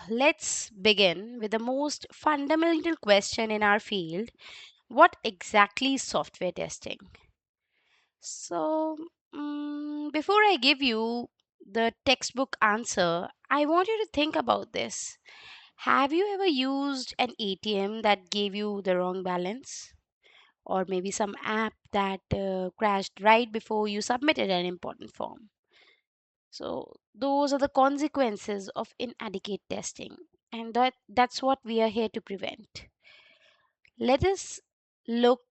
Let's begin with the most fundamental question in our field. What exactly is software testing? So, before I give you the textbook answer, I want you to think about this. Have you ever used an ATM that gave you the wrong balance? Or maybe some app that crashed right before you submitted an important form? So those are the consequences of inadequate testing, and that's what we are here to prevent. Let us look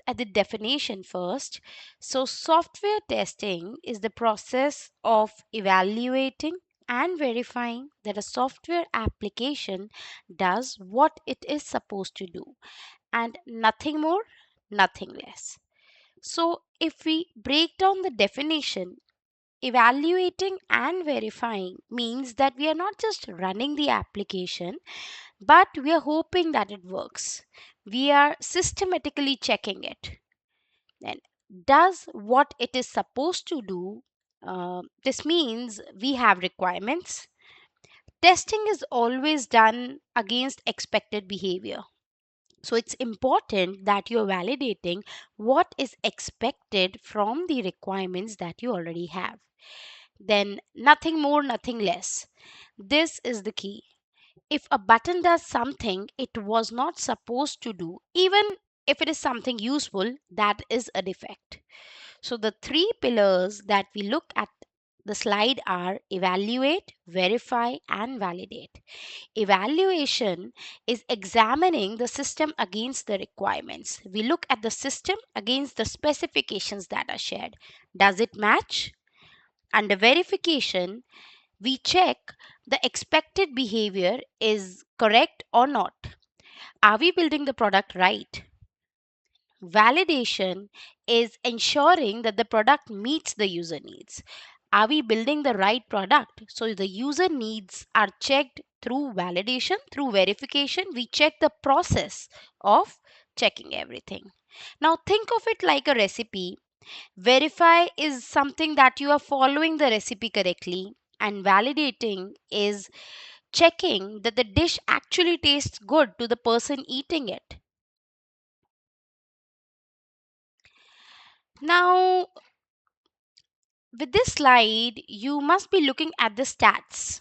at the definition first. So software testing is the process of evaluating and verifying that a software application does what it is supposed to do, and nothing more, nothing less. So if we break down the definition, evaluating and verifying means that we are not just running the application, but we are hoping that it works. We are systematically checking it. Then, does what it is supposed to do. This means we have requirements. Testing is always done against expected behavior. So it's important that you're validating what is expected from the requirements that you already have. Then nothing more, nothing less. This is the key. If a button does something it was not supposed to do, even if it is something useful, that is a defect. So the three pillars that we look at the slide are evaluate, verify, and validate. Evaluation is examining the system against the requirements. We look at the system against the specifications that are shared. Does it match? Under verification, we check the expected behavior is correct or not. Are we building the product right? Validation is ensuring that the product meets the user needs. Are we building the right product? So the user needs are checked through validation, through verification. We check the process of checking everything. Now think of it like a recipe. Verify is something that you are following the recipe correctly, and validating is checking that the dish actually tastes good to the person eating it. Now, with this slide, you must be looking at the stats.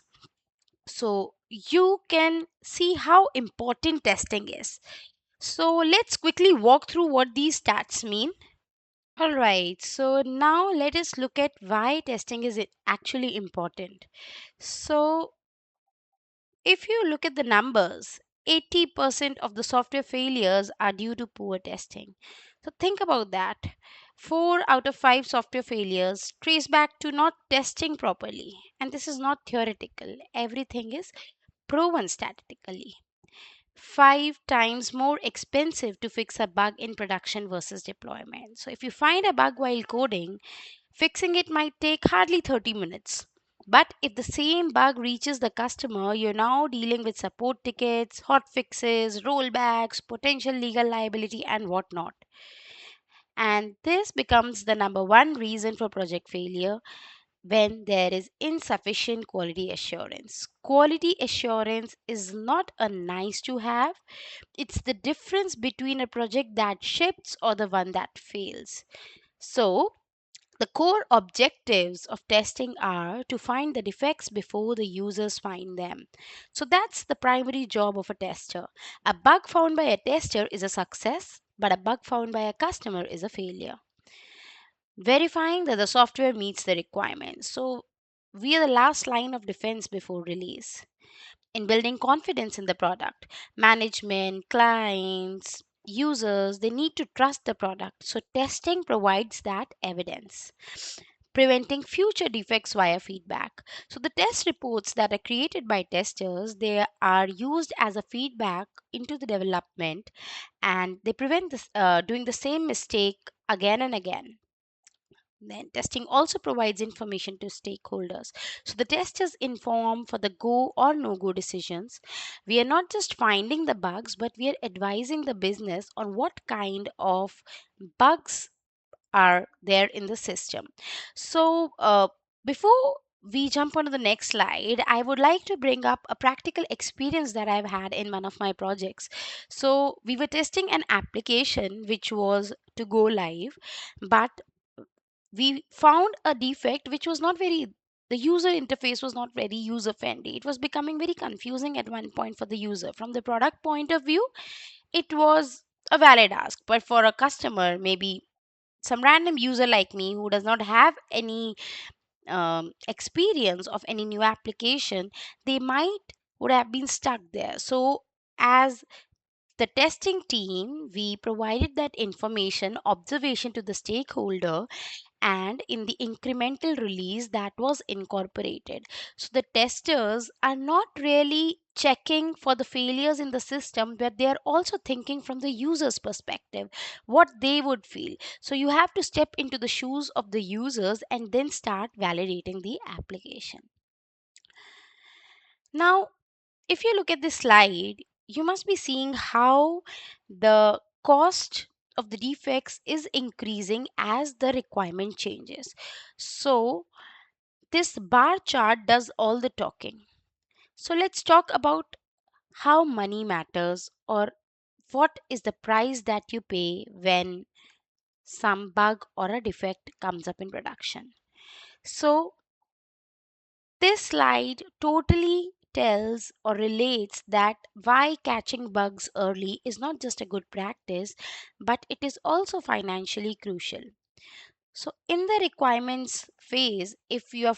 So you can see how important testing is. So let's quickly walk through what these stats mean. All right, so now let us look at why testing is actually important. So if you look at the numbers, 80% of the software failures are due to poor testing. So think about that. 4 out of 5 software failures trace back to not testing properly. And this is not theoretical, everything is proven statistically. 5 times more expensive to fix a bug in production versus deployment. So if you find a bug while coding, fixing it might take hardly 30 minutes. But if the same bug reaches the customer, you're now dealing with support tickets, hot fixes, rollbacks, potential legal liability, and whatnot. And this becomes the number one reason for project failure when there is insufficient quality assurance. Quality assurance is not a nice to have, it's the difference between a project that ships or the one that fails. So, the core objectives of testing are to find the defects before the users find them. So that's the primary job of a tester. A bug found by a tester is a success, but a bug found by a customer is a failure. Verifying that the software meets the requirements. So we are the last line of defense before release. In building confidence in the product, management, clients, users, they need to trust the product. So testing provides that evidence. Preventing future defects via feedback. So the test reports that are created by testers, they are used as a feedback into the development, and they prevent this doing the same mistake again and again. Then testing also provides information to stakeholders. So the testers inform for the go or no go decisions. We are not just finding the bugs, but we are advising the business on what kind of bugs are there in the system. So before we jump on to the next slide, I would like to bring up a practical experience that I've had in one of my projects. So, we were testing an application which was to go live, but we found a defect which was not very, the user interface was not very user friendly. It was becoming very confusing at one point for the user. From the product point of view, it was a valid ask, but for a customer, maybe some random user like me who does not have any experience of any new application, they might would have been stuck there. So as the testing team, we provided that information observation to the stakeholder, and in the incremental release that was incorporated. So the testers are not really checking for the failures in the system, but they are also thinking from the user's perspective what they would feel. So you have to step into the shoes of the users and then start validating the application. Now, if you look at this slide, you must be seeing how the cost of the defects is increasing as the requirement changes. So, this bar chart does all the talking. So, let's talk about how money matters, or what is the price that you pay when some bug or a defect comes up in production. So, this slide totally tells or relates that why catching bugs early is not just a good practice, but it is also financially crucial. So in the requirements phase, if you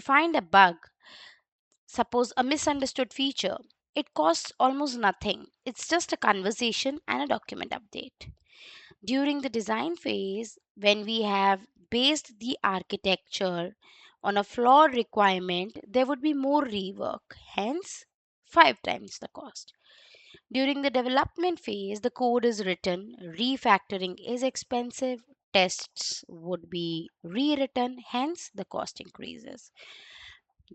find a bug, suppose a misunderstood feature, it costs almost nothing. It's just a conversation and a document update. During the design phase, when we have based the architecture on a flawed requirement, there would be more rework, hence, 5 times the cost. During the development phase, the code is written, refactoring is expensive, tests would be rewritten, hence, the cost increases.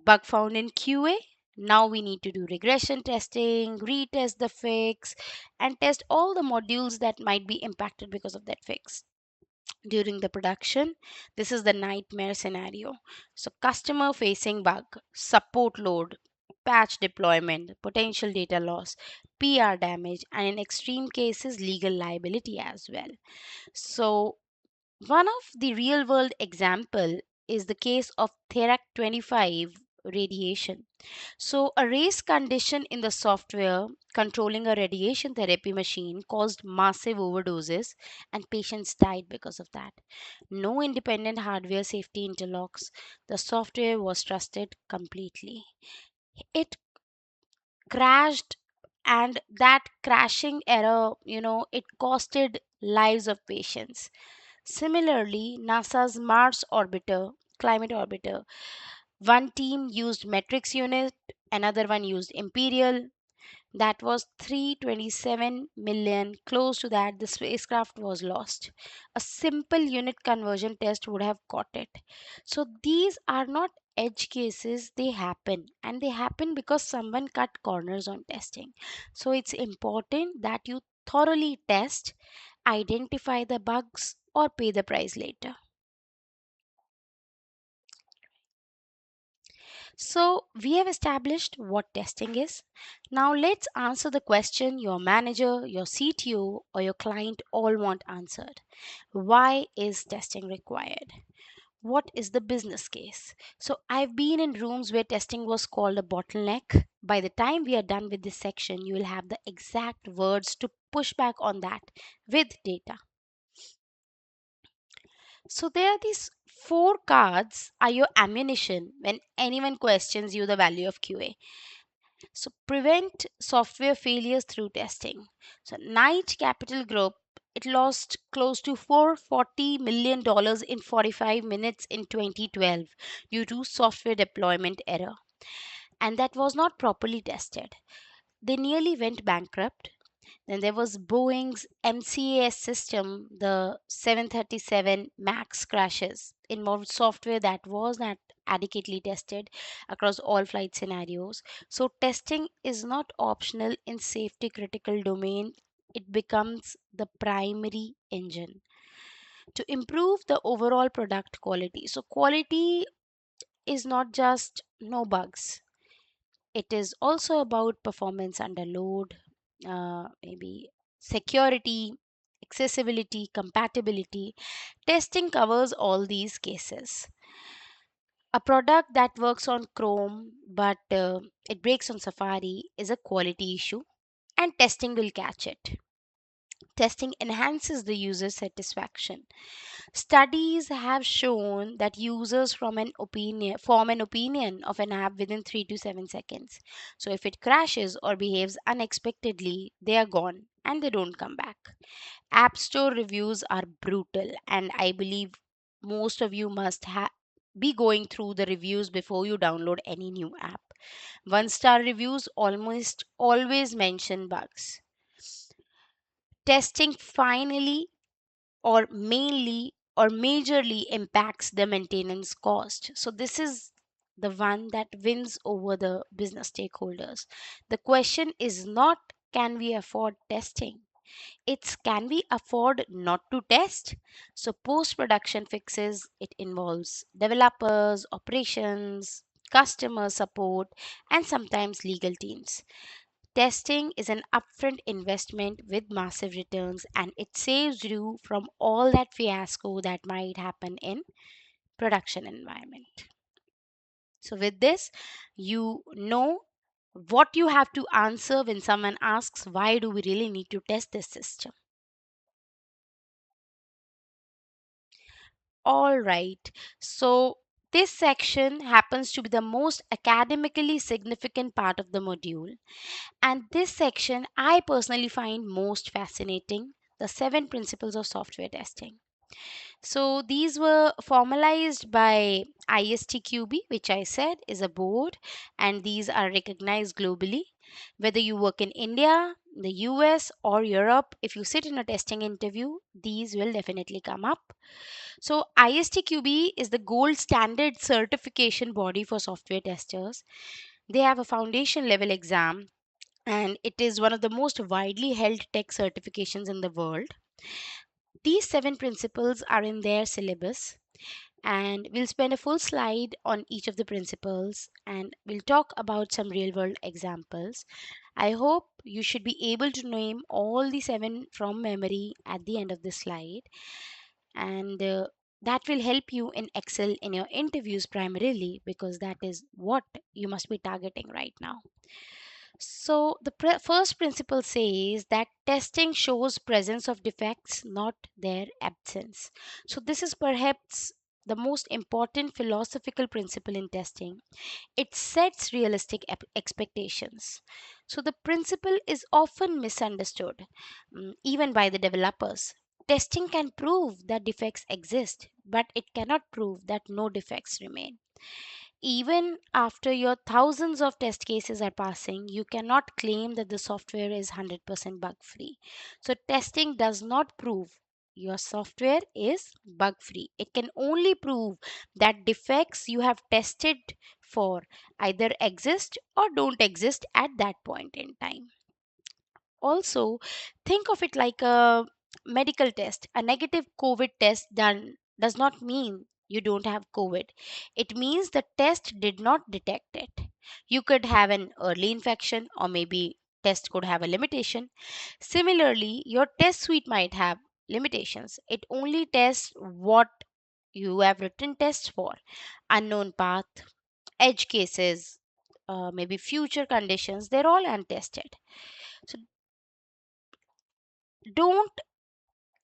Bug found in QA. Now we need to do regression testing, retest the fix, and test all the modules that might be impacted because of that fix. During the production, this is the nightmare scenario. So, customer facing bug, support load, patch deployment, potential data loss, PR damage, and in extreme cases, legal liability as well. So, one of the real world example is the case of Therac 25 radiation. So, a race condition in the software controlling a radiation therapy machine caused massive overdoses, and patients died because of that. No independent hardware safety interlocks. The software was trusted completely. It crashed, and that crashing error, it costed lives of patients. Similarly, NASA's Mars orbiter, climate orbiter, one team used metrics unit, another one used imperial. That was 327 million. Close to that, the spacecraft was lost. A simple unit conversion test would have caught it. So these are not edge cases, they happen. And they happen because someone cut corners on testing. So it's important that you thoroughly test, identify the bugs, or pay the price later. So, we have established what testing is. Now, let's answer the question your manager, your CTO, or your client all want answered. Why is testing required? What is the business case? So, I've been in rooms where testing was called a bottleneck. By the time we are done with this section, you will have the exact words to push back on that with data. So there are these four cards are your ammunition when anyone questions you the value of QA. So prevent software failures through testing. So Knight Capital Group, it lost close to $440 million in 45 minutes in 2012 due to software deployment error, and that was not properly tested. They nearly went bankrupt. Then there was Boeing's MCAS system, the 737 MAX crashes, involved software that was not adequately tested across all flight scenarios. So testing is not optional in safety critical domain. It becomes the primary engine to improve the overall product quality. So quality is not just no bugs, it is also about performance under load, maybe security, accessibility, compatibility. Testing covers all these cases. A product that works on Chrome but it breaks on Safari is a quality issue, and testing will catch it. Testing enhances the user satisfaction. Studies have shown that users form an opinion of an app within 3 to 7 seconds. So if it crashes or behaves unexpectedly, they are gone and they don't come back. App Store reviews are brutal, and I believe most of you must be going through the reviews before you download any new app. One-star reviews almost always mention bugs. Testing finally or mainly or majorly impacts the maintenance cost. So this is the one that wins over the business stakeholders. The question is not, can we afford testing? It's, can we afford not to test? So post production fixes, it involves developers, operations, customer support, and sometimes legal teams. Testing is an upfront investment with massive returns, and it saves you from all that fiasco that might happen in production environment. So with this, you know what you have to answer when someone asks, why do we really need to test this system? All right. So this section happens to be the most academically significant part of the module. And this section I personally find most fascinating, the 7 principles of software testing. So these were formalized by ISTQB, which I said is a board, and these are recognized globally. Whether you work in India, the US, or Europe, if you sit in a testing interview, these will definitely come up. So ISTQB is the gold standard certification body for software testers. They have a foundation level exam, and it is one of the most widely held tech certifications in the world. These 7 principles are in their syllabus, and we'll spend a full slide on each of the principles and we'll talk about some real world examples. I hope you should be able to name all the 7 from memory at the end of the slide, and that will help you in excel in your interviews primarily, because that is what you must be targeting right now. So the first principle says that testing shows presence of defects, not their absence. So this is perhaps the most important philosophical principle in testing. It sets realistic expectations. So the principle is often misunderstood, even by the developers. Testing can prove that defects exist, but it cannot prove that no defects remain. Even after your thousands of test cases are passing, you cannot claim that the software is 100% bug free. So, testing does not prove your software is bug free. It can only prove that defects you have tested for either exist or don't exist at that point in time. Also, think of it like a medical test. A negative COVID test done does not mean you don't have COVID. It means the test did not detect it. You could have an early infection, or maybe test could have a limitation. Similarly, your test suite might have limitations. It only tests what you have written tests for. Unknown path, edge cases, maybe future conditions, they're all untested. So don't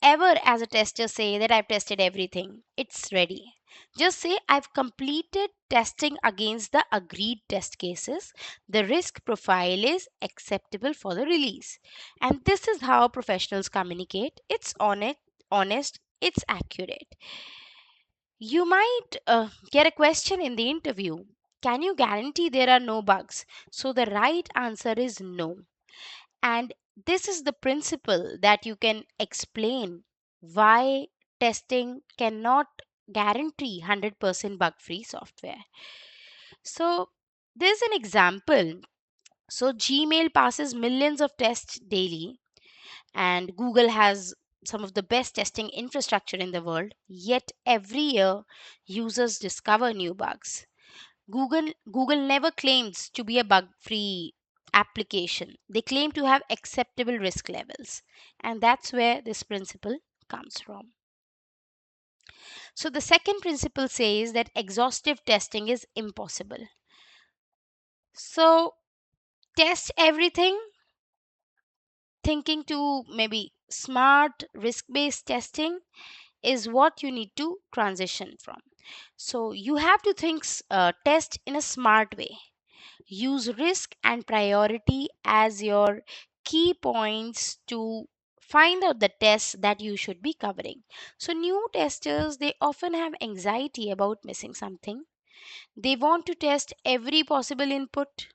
ever, as a tester, say that I've tested everything, it's ready. Just say I've completed testing against the agreed test cases. The risk profile is acceptable for the release. And this is how professionals communicate. It's honest, it's accurate. You might get a question in the interview. Can you guarantee there are no bugs? So the right answer is no. And this is the principle that you can explain why testing cannot guarantee 100% bug free software. So, there's an example. So, Gmail passes millions of tests daily, and Google has some of the best testing infrastructure in the world, yet every year users discover new bugs. Google never claims to be a bug-free application. They claim to have acceptable risk levels. And that's where this principle comes from. So the second principle says that exhaustive testing is impossible. So test everything, thinking to maybe smart risk based testing is what you need to transition from. So you have to test in a smart way. Use risk and priority as your key points to find out the tests that you should be covering. So new testers, they often have anxiety about missing something. They want to test every possible input,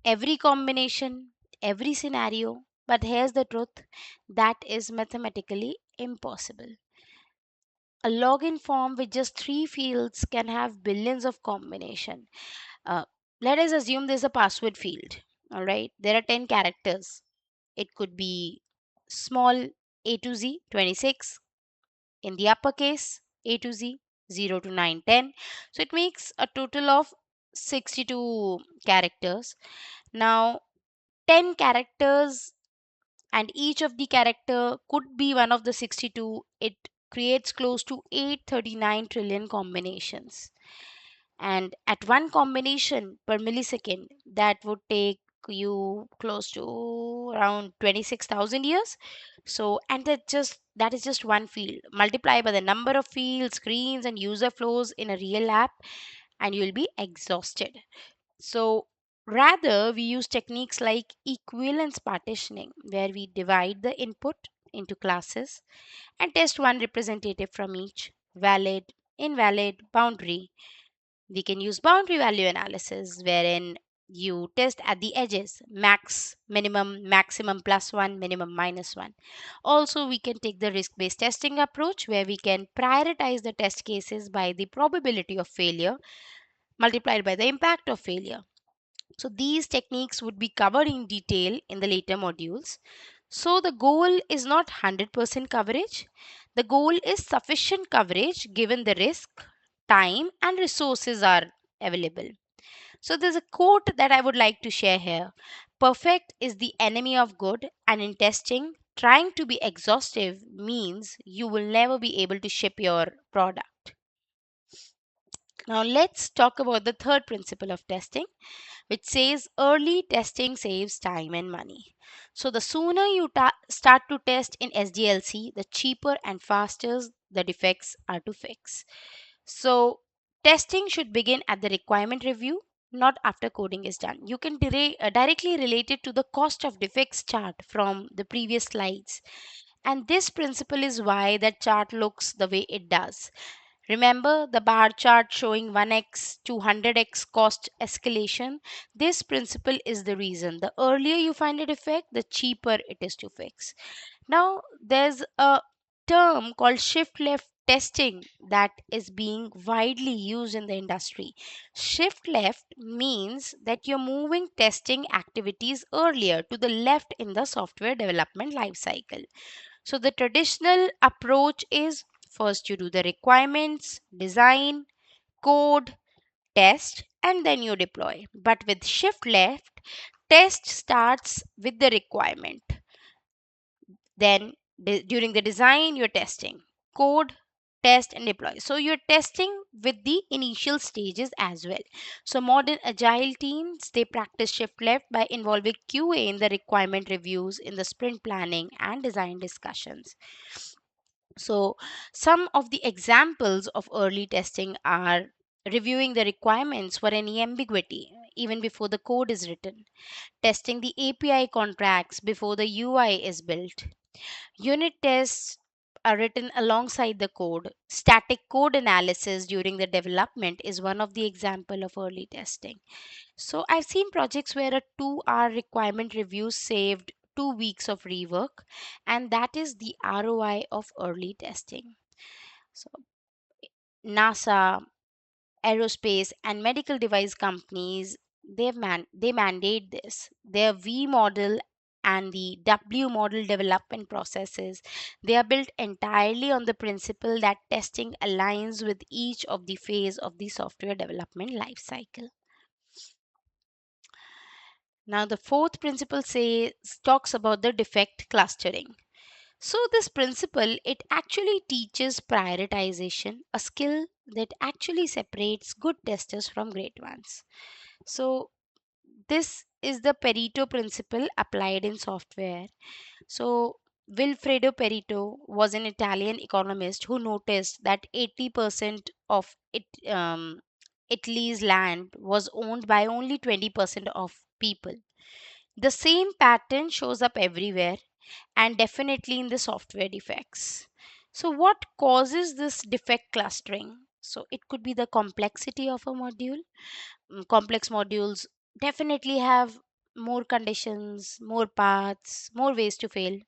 every combination, every scenario. But here's the truth, that is mathematically impossible. A login form with just three fields can have billions of combination. Uh, Let us assume there's a password field. All right, there are 10 characters. It could be small a to z 26, in the uppercase a to z 0 to 9 10. So it makes a total of 62 characters. Now 10 characters, and each of the character could be one of the 62. It creates close to 839 trillion combinations, and at one combination per millisecond, that would take you close to around 26,000 years. So, and that is just one field. Multiply by the number of fields, screens, and user flows in a real app, and you'll be exhausted. So rather, we use techniques like equivalence partitioning, where we divide the input into classes and test one representative from each: valid, invalid, boundary. We can use boundary value analysis, wherein you test at the edges: max, minimum, maximum plus one, minimum minus one. Also, we can take the risk based testing approach, where we can prioritize the test cases by the probability of failure multiplied by the impact of failure. So these techniques would be covered in detail in the later modules. So the goal is not 100% coverage. The goal is sufficient coverage given the risk, time, and resources are available. So there's a quote that I would like to share here. Perfect is the enemy of good, and in testing, trying to be exhaustive means you will never be able to ship your product. Now let's talk about the third principle of testing, which says early testing saves time and money. So, the sooner you start to test in SDLC, the cheaper and faster the defects are to fix. So, testing should begin at the requirement review, not after coding is done. You can directly relate it to the cost of defects chart from the previous slides. And this principle is why that chart looks the way it does. Remember the bar chart showing 1x to 100x cost escalation? This principle is the reason. The earlier you find a defect, the cheaper it is to fix. Now, there's a term called shift left testing that is being widely used in the industry. Shift left means that you're moving testing activities earlier to the left in the software development lifecycle. So the traditional approach is first you do the requirements, design, code, test, and then you deploy. But with shift left, test starts with the requirement. Then during the design, you're testing code, test, and deploy. So you're testing with the initial stages as well. So modern agile teams, they practice shift left by involving QA in the requirement reviews, in the sprint planning, and design discussions. So, some of the examples of early testing are reviewing the requirements for any ambiguity even before the code is written, testing the API contracts before the UI is built. Unit tests are written alongside the code. Static code analysis during the development is one of the example of early testing. So I've seen projects where a 2-hour requirement review saved 2 weeks of rework, and that is the ROI of early testing. So NASA, aerospace, and medical device companies, they mandate this. Their V model and the W model development processes, they are built entirely on the principle that testing aligns with each of the phase of the software development lifecycle. Now, the fourth principle says talks about the defect clustering. So this principle, it actually teaches prioritization, a skill that actually separates good testers from great ones. So this is the Pareto principle applied in software. So Vilfredo Pareto was an Italian economist who noticed that 80% of Italy's land was owned by only 20% of people. The same pattern shows up everywhere and definitely in the software defects. So, what causes this defect clustering? So, it could be the complexity of a module. Complex modules definitely have more conditions, more paths, more ways to fail.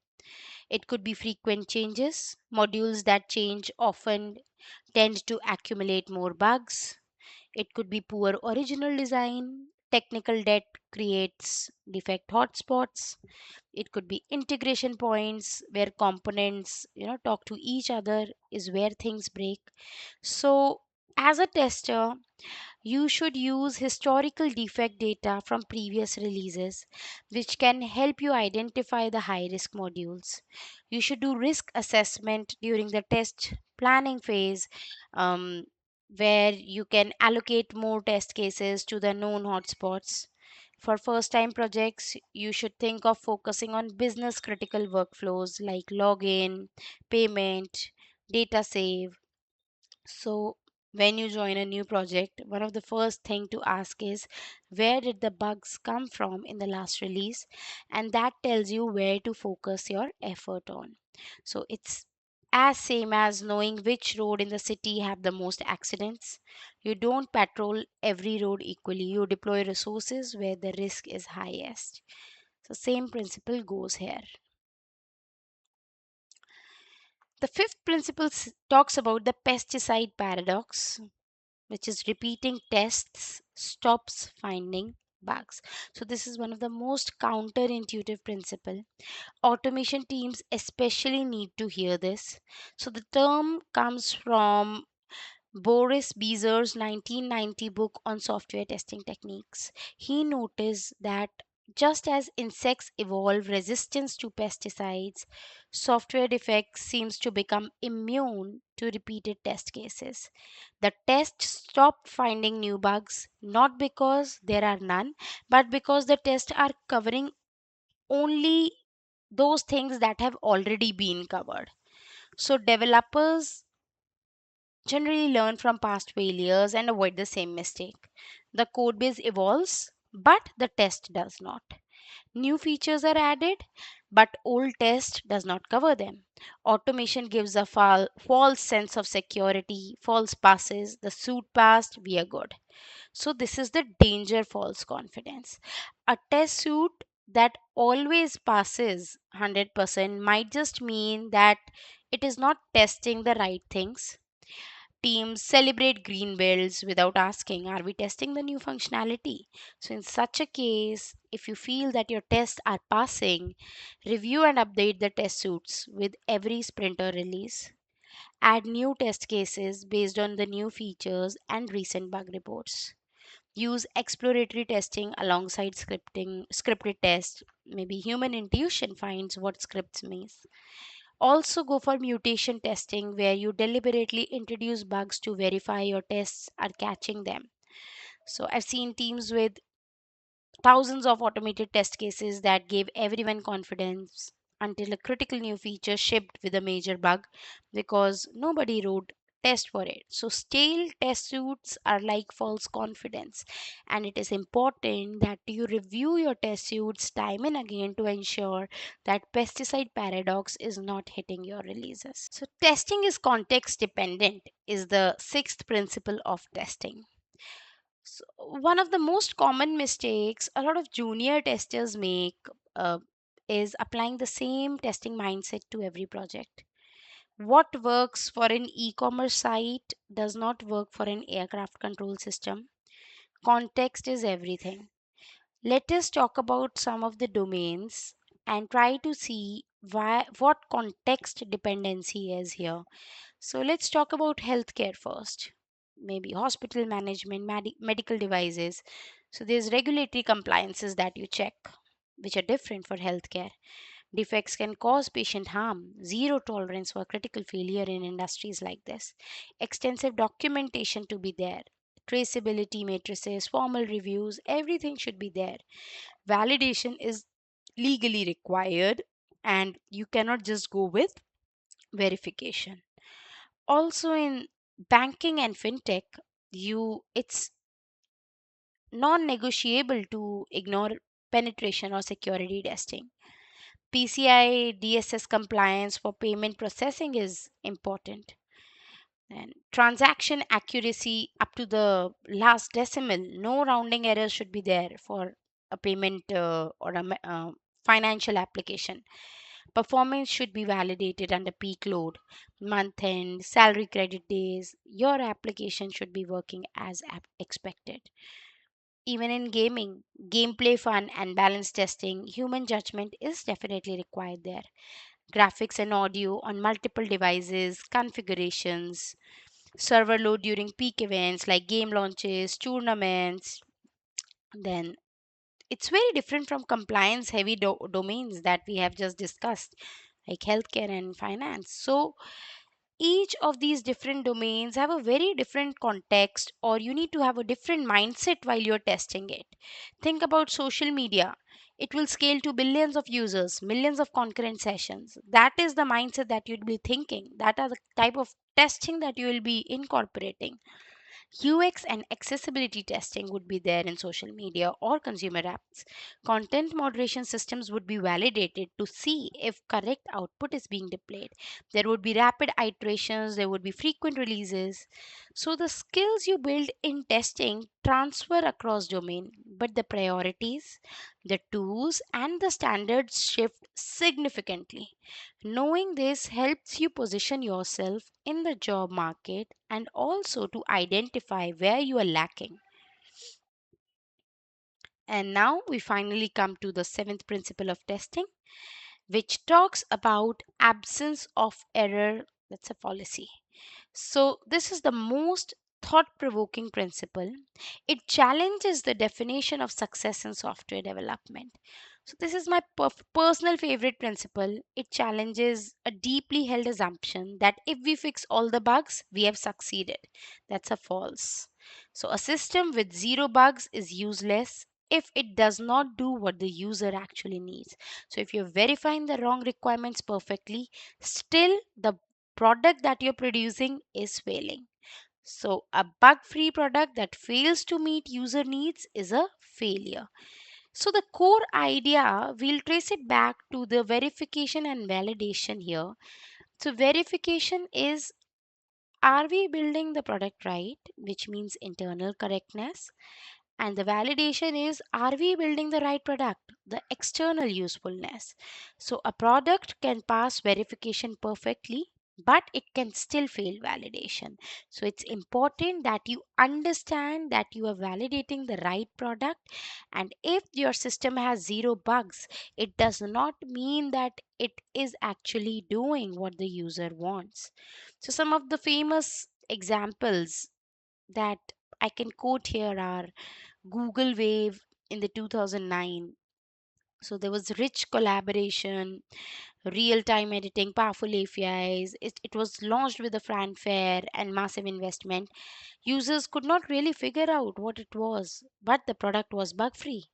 It could be frequent changes. Modules that change often tend to accumulate more bugs. It could be poor original design. Technical debt creates defect hotspots. It could be integration points where components talk to each other is where things break. So as a tester, you should use historical defect data from previous releases, which can help you identify the high risk modules. You should do risk assessment during the test planning phase, um, where you can allocate more test cases to the known hotspots. For first time projects, you should think of focusing on business critical workflows like login, payment, data save. So, when you join a new project, one of the first thing to ask is where did the bugs come from in the last release? And that tells you where to focus your effort on. So, it's as same as knowing which road in the city have the most accidents. You don't patrol every road equally. You deploy resources where the risk is highest. So, same principle goes here. The fifth principle talks about the pesticide paradox, which is repeating tests stops finding bugs. So this is one of the most counterintuitive principle. Automation teams especially need to hear this. So the term comes from Boris Beezer's 1990 book on software testing techniques. He noticed that just as insects evolve resistance to pesticides, software defects seems to become immune to repeated test cases. The tests stop finding new bugs not because there are none, but because the tests are covering only those things that have already been covered. So developers generally learn from past failures and avoid the same mistake. The code base evolves, but the test does not. New features are added, but old test does not cover them. Automation gives a false sense of security, false passes, the suit passed, we are good. So, this is the danger false confidence. A test suit that always passes 100% might just mean that it is not testing the right things. Teams celebrate green builds without asking, are we testing the new functionality? So, in such a case, if you feel that your tests are passing, review and update the test suits with every sprinter release. Add new test cases based on the new features and recent bug reports. Use exploratory testing alongside scripted tests. Maybe human intuition finds what scripts miss. Also, go for mutation testing where you deliberately introduce bugs to verify your tests are catching them. So, I've seen teams with thousands of automated test cases that gave everyone confidence until a critical new feature shipped with a major bug because nobody wrote test for it. So stale test suits are like false confidence, and it is important that you review your test suits time and again to ensure that pesticide paradox is not hitting your releases. So testing is context dependent is the sixth principle of testing. So one of the most common mistakes a lot of junior testers make uh, is applying the same testing mindset to every project. What works for an e commerce site does not work for an aircraft control system. Context is everything. Let us talk about some of the domains and try to see what context dependency is here. So let's talk about healthcare first. Maybe hospital management, medical devices. So there's regulatory compliances that you check, which are different for healthcare. Defects can cause patient harm. Zero tolerance for critical failure in industries like this. Extensive documentation to be there. Traceability matrices, formal reviews, everything should be there. Validation is legally required, and you cannot just go with verification. Also in banking and fintech, you it's non-negotiable to ignore penetration or security testing. PCI DSS compliance for payment processing is important. And transaction accuracy up to the last decimal, no rounding errors should be there for a payment or a financial application. Performance should be validated under peak load, month end, salary credit days. Your application should be working as expected. Even in gaming, gameplay fun and balance testing, human judgment is definitely required there. Graphics and audio on multiple devices, configurations, server load during peak events like game launches, tournaments. Then it's very different from compliance heavy domains that we have just discussed, like healthcare and finance. So each of these different domains have a very different context, or you need to have a different mindset while you're testing it. Think about social media. It will scale to billions of users, millions of concurrent sessions. That is the mindset that you'd be thinking. That are the type of testing that you will be incorporating. UX and accessibility testing would be there in social media or consumer apps. Content moderation systems would be validated to see if correct output is being displayed. There would be rapid iterations, there would be frequent releases. So the skills you build in testing transfer across domain, but the priorities, the tools and the standards shift significantly. Knowing this helps you position yourself in the job market and also to identify where you are lacking. And now we finally come to the seventh principle of testing, which talks about absence of error. That's a fallacy. So, this is the most thought provoking principle. It challenges the definition of success in software development. So, this is my personal favorite principle. It challenges a deeply held assumption that if we fix all the bugs, we have succeeded. That's a false. So, a system with zero bugs is useless if it does not do what the user actually needs. So, if you're verifying the wrong requirements perfectly, still the product that you're producing is failing. So, a bug free product that fails to meet user needs is a failure. So, the core idea, we'll trace it back to the verification and validation here. So, verification is, are we building the product right, which means internal correctness? And the validation is, are we building the right product, the external usefulness? So a product can pass verification perfectly, but it can still fail validation. So it's important that you understand that you are validating the right product. And if your system has zero bugs, it does not mean that it is actually doing what the user wants. So some of the famous examples that I can quote here are Google Wave in the 2009. So there was rich collaboration, real-time editing, powerful APIs. It was launched with a fanfare and massive investment. Users could not really figure out what it was, but the product was bug-free,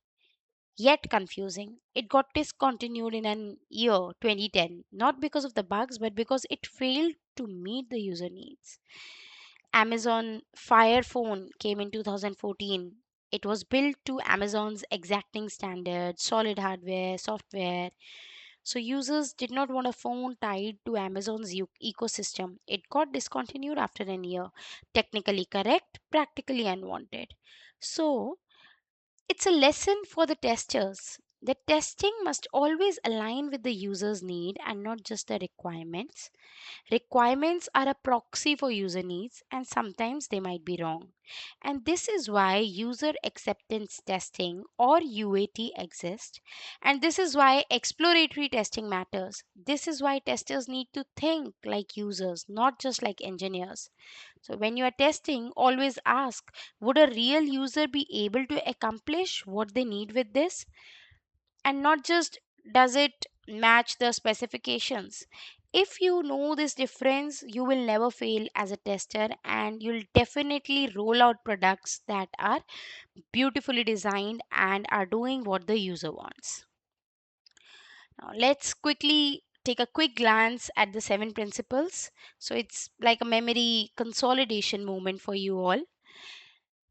yet confusing. It got discontinued in an year 2010, not because of the bugs, but because it failed to meet the user needs. Amazon Fire Phone came in 2014. It was built to Amazon's exacting standards, solid hardware, software. So users did not want a phone tied to Amazon's ecosystem. It got discontinued after a year. Technically correct, practically unwanted. So it's a lesson for the testers. The testing must always align with the user's need and not just the requirements. Requirements are a proxy for user needs and sometimes they might be wrong. And this is why user acceptance testing or UAT exists. And this is why exploratory testing matters. This is why testers need to think like users, not just like engineers. So when you are testing, always ask, would a real user be able to accomplish what they need with this? And not just, does it match the specifications? If you know this difference, you will never fail as a tester and you'll definitely roll out products that are beautifully designed and are doing what the user wants. Now let's quickly take a quick glance at the seven principles. So it's like a memory consolidation moment for you all.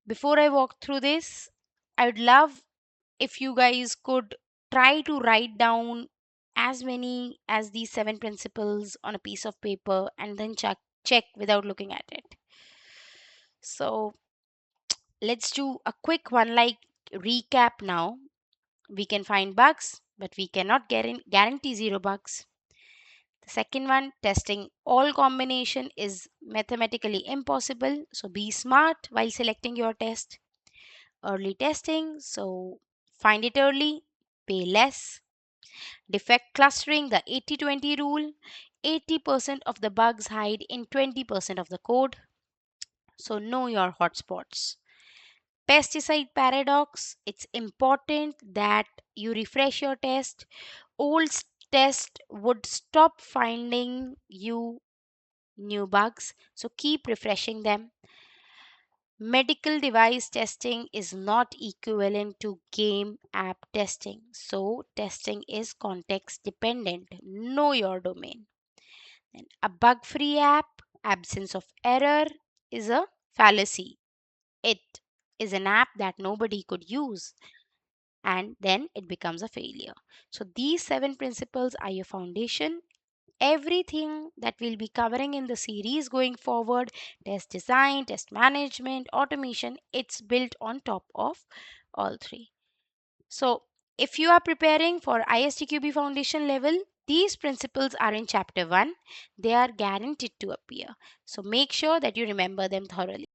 Before I walk through this, I would love if you guys could try to write down as many as these seven principles on a piece of paper and then check without looking at it. So let's do a quick one like recap now. We can find bugs, but we cannot guarantee zero bugs. The second one, testing all combination is mathematically impossible. So be smart while selecting your test. Early testing, so find it early, pay less. Defect clustering, the 80-20 rule. 80% of the bugs hide in 20% of the code. So know your hotspots. Pesticide paradox, it's important that you refresh your test. Old test would stop finding you new bugs, so keep refreshing them. Medical device testing is not equivalent to game app testing, so testing is context dependent. Know your domain. And a bug free app, absence of error, is a fallacy. It is an app that nobody could use and then it becomes a failure. So, these seven principles are your foundation. Everything that we'll be covering in the series going forward, test design, test management, automation, it's built on top of all three. So, if you are preparing for ISTQB foundation level, these principles are in chapter 1. They are guaranteed to appear. So, make sure that you remember them thoroughly.